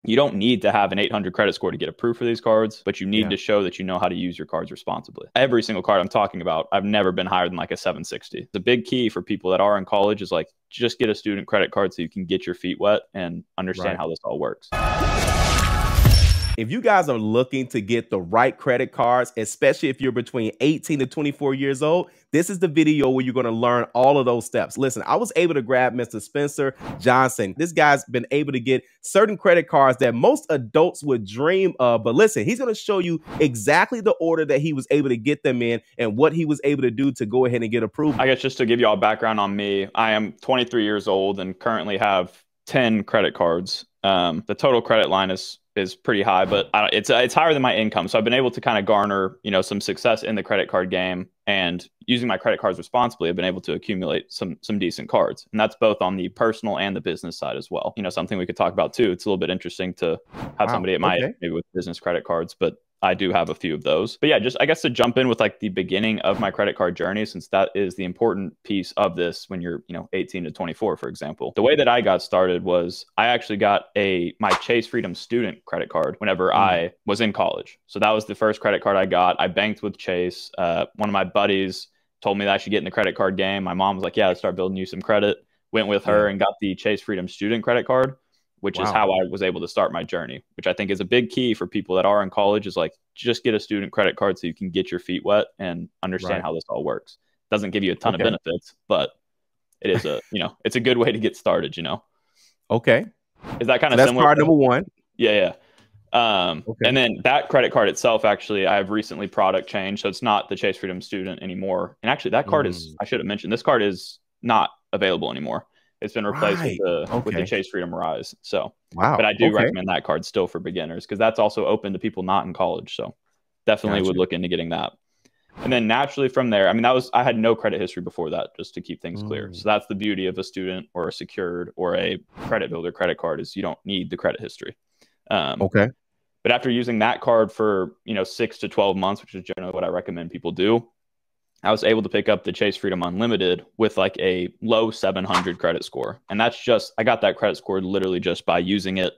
You don't need to have an 800 credit score to get approved for these cards, but you need Yeah. to show that you know how to use your cards responsibly. Every single card I'm talking about, I've never been higher than like a 760. The big key for people that are in college is like, just get a student credit card so you can get your feet wet and understand Right. how this all works. If you guys are looking to get the right credit cards, especially if you're between 18 to 24 years old, this is the video where you're going to learn all of those steps. Listen, I was able to grab Mr. Spencer Johnson. This guy's been able to get certain credit cards that most adults would dream of. But listen, he's going to show you exactly the order that he was able to get them in and what he was able to do to go ahead and get approved. I guess just to give you all background on me, I am 23 years old and currently have 10 credit cards. The total credit line is pretty high, but it's higher than my income. So I've been able to kind of garner, some success in the credit card game, and using my credit cards responsibly, I've been able to accumulate some decent cards. And that's both on the personal and the business side as well. Something we could talk about too. It's a little bit interesting to have somebody at my maybe with business credit cards, but I do have a few of those. But yeah, just I guess to jump in with like the beginning of my credit card journey, since that is the important piece of this when you're, 18 to 24, for example. The way that I got started was I actually got my Chase Freedom student credit card whenever I was in college. So that was the first credit card I got. I banked with Chase. One of my buddies told me that I should get in the credit card game. My mom was like, yeah, let's start building you some credit. Went with her and got the Chase Freedom student credit card, which is how I was able to start my journey, which I think is a big key for people that are in college, is like, just get a student credit card so you can get your feet wet and understand how this all works. Doesn't give you a ton of benefits, but it is it's a good way to get started, Okay. Is that kind of that's similar? Card number one. Yeah. And then that credit card itself, actually, I have recently product changed. So it's not the Chase Freedom student anymore. And actually that card I should have mentioned, this card is not available anymore. It's been replaced with the Chase Freedom Rise. So, but I do recommend that card still for beginners, because that's also open to people not in college. So definitely would look into getting that. And then naturally from there, I mean, I had no credit history before that, just to keep things clear. So that's the beauty of a student or a secured or a credit builder credit card, is you don't need the credit history. But after using that card for, 6 to 12 months, which is generally what I recommend people do, I was able to pick up the Chase Freedom Unlimited with like a low 700 credit score. And that's I got that credit score literally just by using it,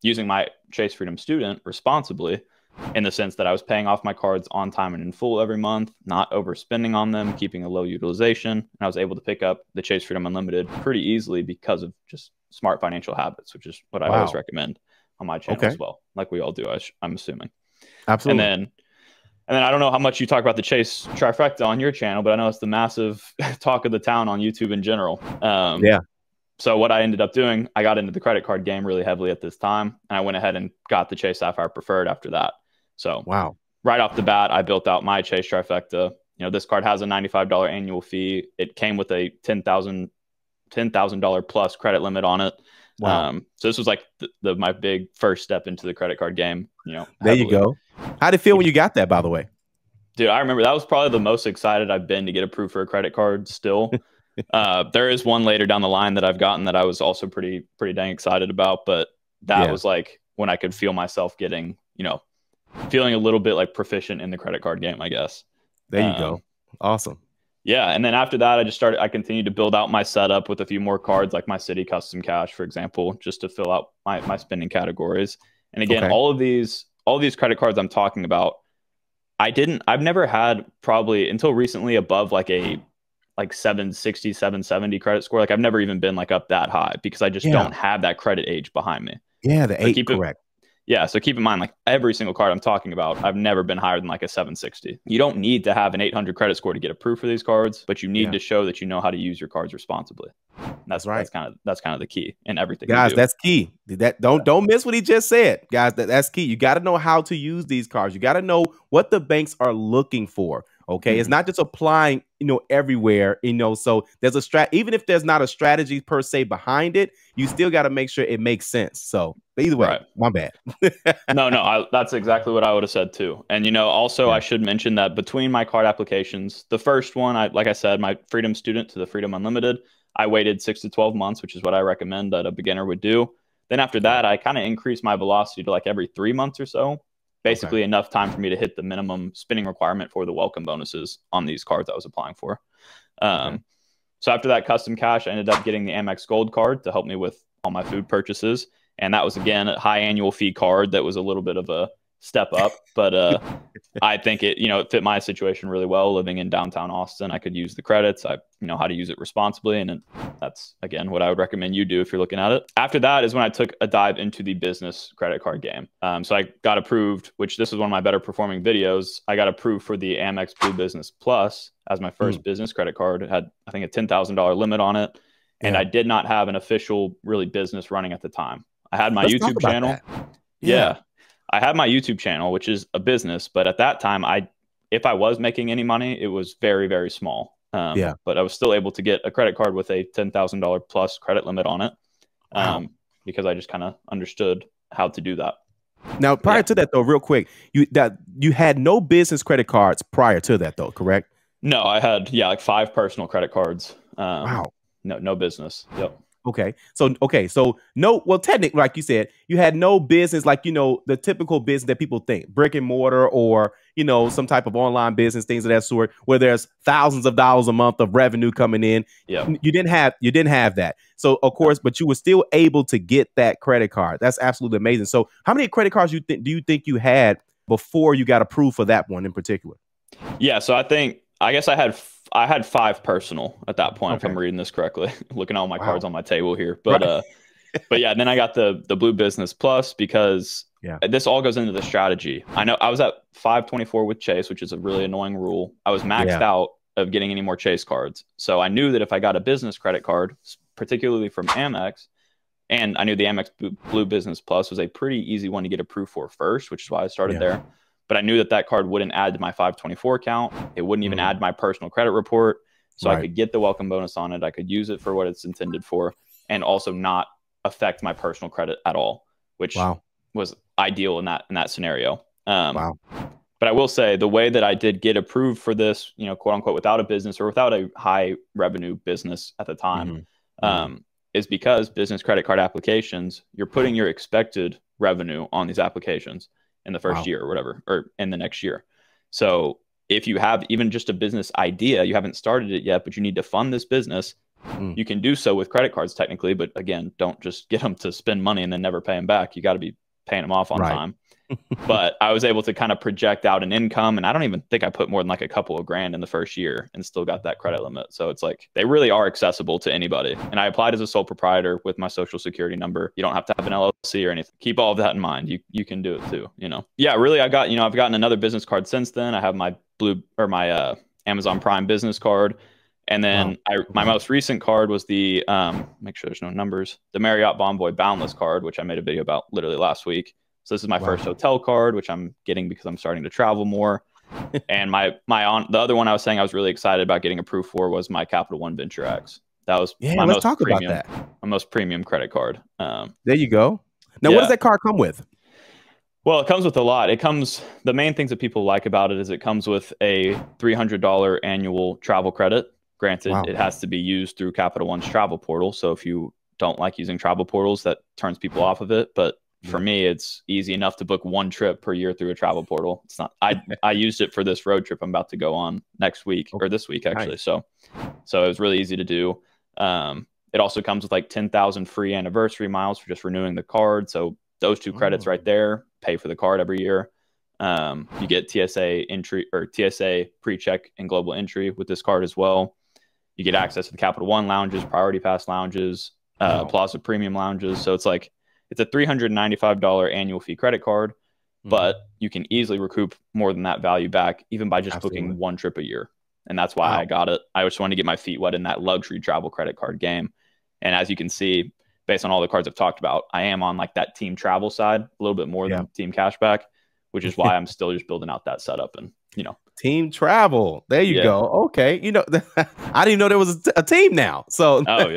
using my Chase Freedom student responsibly, in the sense that I was paying off my cards on time and in full every month, not overspending on them, keeping a low utilization. And I was able to pick up the Chase Freedom Unlimited pretty easily because of just smart financial habits, which is what I always recommend on my channel as well. Like we all do, I'm assuming. Absolutely. And then I don't know how much you talk about the Chase trifecta on your channel, but I know it's the massive talk of the town on YouTube in general. So what I ended up doing, I got into the credit card game really heavily at this time, and I went ahead and got the Chase Sapphire Preferred after that. So right off the bat, I built out my Chase trifecta. This card has a $95 annual fee. It came with a $10,000 plus credit limit on it. So this was like my big first step into the credit card game. There you go. How did it feel when you got that, by the way? Dude, I remember that was probably the most excited I've been to get approved for a credit card still. There is one later down the line that I've gotten that I was also pretty dang excited about, but that was like when I could feel myself getting, feeling a little bit like proficient in the credit card game, I guess. There you go. Awesome. Yeah. And then after that, I continued to build out my setup with a few more cards, like my City Custom Cash, for example, just to fill out my spending categories. And again, all of these credit cards I'm talking about, I've never had, probably until recently, above like a 760, 770 credit score. Like I've never even been like up that high, because I just don't have that credit age behind me. Yeah, the 8, correct. So keep in mind, like every single card I'm talking about, I've never been higher than like a 760. You don't need to have an 800 credit score to get approved for these cards, but you need to show that you know how to use your cards responsibly. And that's right. That's kind of the key in everything. Guys, that's key. Don't miss what he just said. Guys, that's key. You got to know how to use these cards. You got to know what the banks are looking for. Okay. It's not just applying, everywhere, so there's even if there's not a strategy per se behind it, you still got to make sure it makes sense. So either way, my bad. No, that's exactly what I would have said too. And, also I should mention that between my card applications, the first one, like I said, my Freedom Student to the Freedom Unlimited, I waited 6 to 12 months, which is what I recommend that a beginner would do. Then after that, I kind of increased my velocity to like every 3 months or so. Basically enough time for me to hit the minimum spending requirement for the welcome bonuses on these cards I was applying for. So after that custom cash, I ended up getting the Amex Gold card to help me with all my food purchases. And that was, again, a high annual fee card that was a little bit of a step up. But I think it, it fit my situation really well. Living in downtown Austin, I could use the credits. I know how to use it responsibly. And that's, again, what I would recommend you do if you're looking at it. After that is when I took a dive into the business credit card game. So I got approved, which this was one of my better performing videos. I got approved for the Amex Blue Business Plus as my first business credit card. It had, I think, a $10,000 limit on it. And I did not have an official really business running at the time. I had my YouTube channel. Yeah. I had my YouTube channel, which is a business. But at that time, if I was making any money, it was very, very small. But I was still able to get a credit card with a $10,000 plus credit limit on it. Because I just kind of understood how to do that. Now, prior to that, though, real quick, you had no business credit cards prior to that, though, correct? No, I had, like 5 personal credit cards. Wow. No business. Yep. Okay. So no, well, technically, like you said, you had no business, like, the typical business that people think, brick and mortar, or, some type of online business, things of that sort, where there's thousands of dollars a month of revenue coming in. Yeah. You didn't have that. So, of course, but you were still able to get that credit card. That's absolutely amazing. So how many credit cards do you think you had before you got approved for that one in particular? Yeah. So I guess I had 5 personal at that point, if I'm reading this correctly, looking at all my cards on my table here. But but yeah, then I got the Blue Business Plus because this all goes into the strategy. I know I was at 524 with Chase, which is a really annoying rule. I was maxed out of getting any more Chase cards. So I knew that if I got a business credit card, particularly from Amex, and I knew the Amex Blue Business Plus was a pretty easy one to get approved for first, which is why I started there. But I knew that card wouldn't add to my 524 count. It wouldn't even add my personal credit report. So I could get the welcome bonus on it. I could use it for what it's intended for, and also not affect my personal credit at all, which was ideal in that scenario. But I will say the way that I did get approved for this, quote unquote, without a business or without a high revenue business at the time, is because business credit card applications, you're putting your expected revenue on these applications in the first year or whatever, or in the next year. So if you have even just a business idea, you haven't started it yet, but you need to fund this business, you can do so with credit cards technically. But again, don't just get them to spend money and then never pay them back. You got to be paying them off on time. But I was able to kind of project out an income, and I don't even think I put more than like a couple of grand in the first year and still got that credit limit. So it's like they really are accessible to anybody. And I applied as a sole proprietor with my social security number. You don't have to have an LLC or anything. Keep all of that in mind. You can do it too, Yeah, really, I've gotten another business card since then. I have my my Amazon Prime business card. And then my most recent card was the make sure there's no numbers, the Marriott Bonvoy Boundless card, which I made a video about literally last week. So this is my first hotel card, which I'm getting because I'm starting to travel more. And the other one I was saying I was really excited about getting approved for was my Capital One Venture X. That was let's talk about that. My most premium credit card. There you go. Now, what does that card come with? Well, it comes with a lot. The main things that people like about it is it comes with a $300 annual travel credit. Granted, it has to be used through Capital One's travel portal. So if you don't like using travel portals, that turns people off of it. But for me, it's easy enough to book 1 trip per year through a travel portal. It's not. I used it for this road trip I'm about to go on next week or this week actually. Nice. So it was really easy to do. It also comes with like 10,000 free anniversary miles for just renewing the card. So those 2 credits right there pay for the card every year. You get TSA entry or TSA pre-check and global entry with this card as well. You get access to the Capital One lounges, Priority Pass lounges, Plaza Premium lounges. So it's a $395 annual fee credit card, but you can easily recoup more than that value back even by just booking 1 trip a year. And that's why I got it. I just wanted to get my feet wet in that luxury travel credit card game. And as you can see, based on all the cards I've talked about, I am on like that team travel side a little bit more than team cashback, which is why I'm still just building out that setup and, team travel. There you go. Okay. I didn't know there was a team now. So at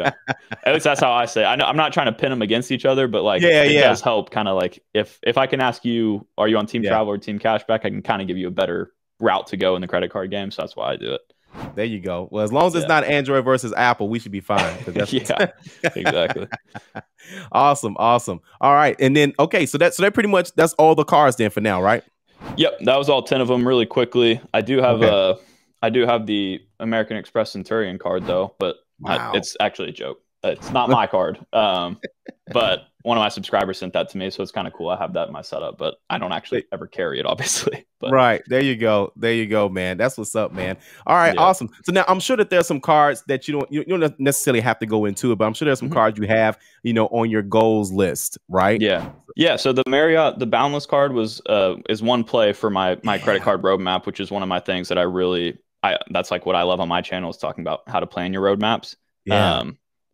least that's how I say it. I'm not trying to pin them against each other, but it does help kind of like if I can ask you, are you on team travel or team cashback? I can kind of give you a better route to go in the credit card game. So that's why I do it. There you go. Well, as long as it's not Android versus Apple, we should be fine. Exactly. Awesome. All right. And then, so that pretty much, that's all the cars then for now, right? Yep. That was all 10 of them really quickly. I do have the American Express Centurion card though, but it's actually a joke. It's not my card. but one of my subscribers sent that to me, so it's kind of cool. I have that in my setup, but I don't actually ever carry it, obviously. But right. There you go. There you go, man. That's what's up, man. All right, awesome. So now I'm sure that there's some cards that you don't necessarily have to go into it, but I'm sure there's some cards you have, on your goals list, right? Yeah. Yeah. So the Marriott, the Boundless card is one play for my credit card roadmap, which is one of my things that that's like what I love on my channel, is talking about how to plan your roadmaps. Yeah.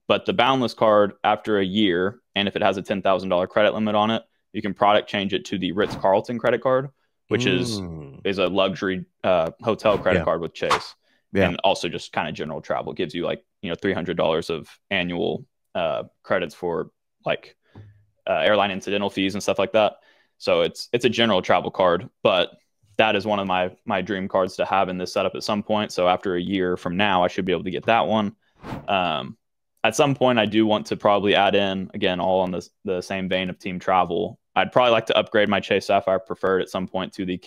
But the Boundless card, after a year, and if it has a $10,000 credit limit on it, you can product change it to the Ritz-Carlton credit card, which is a luxury hotel credit card with Chase. And also just kind of general travel. Gives you like, $300 of annual credits for like airline incidental fees and stuff like that. So it's a general travel card, but that is one of my dream cards to have in this setup at some point. So after a year from now, I should be able to get that one. At some point, I do want to probably add in, again, all on the same vein of team travel. I'd probably like to upgrade my Chase Sapphire Preferred at some point to the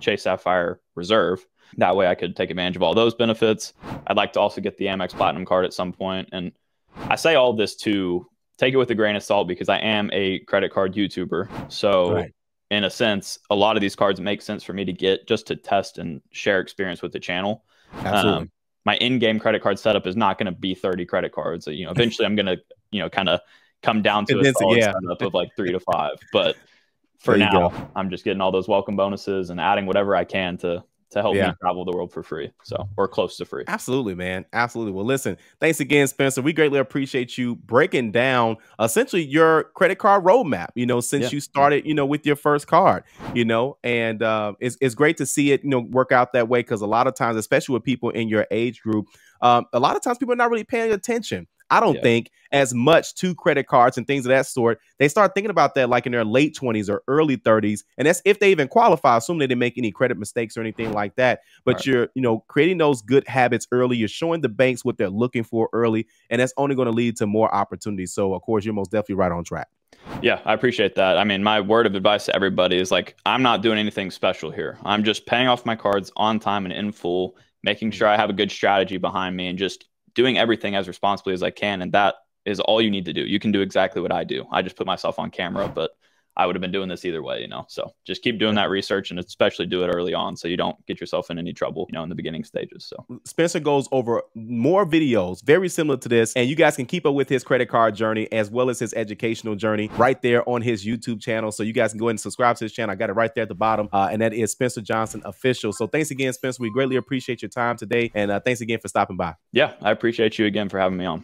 Chase Sapphire Reserve. That way I could take advantage of all those benefits. I'd like to also get the Amex Platinum card at some point. And I say all this to take it with a grain of salt, because I am a credit card YouTuber. So in a sense, a lot of these cards make sense for me to get just to test and share experience with the channel. Absolutely. My in-game credit card setup is not going to be 30 credit cards. Eventually I'm going to, kind of come down to a solid setup of like 3 to 5. But for now, I'm just getting all those welcome bonuses and adding whatever I can to help me travel the world for free. So, or close to free. Absolutely, man. Absolutely. Well, listen, thanks again, Spencer. We greatly appreciate you breaking down essentially your credit card roadmap, since you started, with your first card, and it's great to see it, work out that way. Cause a lot of times, especially with people in your age group, a lot of times people are not really paying attention, I don't think, as much to credit cards and things of that sort. They start thinking about that like in their late 20s or early 30s. And that's if they even qualify, assuming they didn't make any credit mistakes or anything like that. But you're, creating those good habits early. You're showing the banks what they're looking for early. And that's only going to lead to more opportunities. So, of course, you're most definitely right on track. Yeah, I appreciate that. I mean, my word of advice to everybody is like, I'm not doing anything special here. I'm just paying off my cards on time and in full, making sure I have a good strategy behind me, and just doing everything as responsibly as I can. And that is all you need to do. You can do exactly what I do. I just put myself on camera, but I would have been doing this either way, So just keep doing that research, and especially do it early on so you don't get yourself in any trouble, in the beginning stages. So Spencer goes over more videos very similar to this, and you guys can keep up with his credit card journey as well as his educational journey right there on his YouTube channel. So you guys can go ahead and subscribe to his channel. I got it right there at the bottom, and that is Spencer Johnson Official. So thanks again, Spencer. We greatly appreciate your time today, and thanks again for stopping by. Yeah, I appreciate you again for having me on.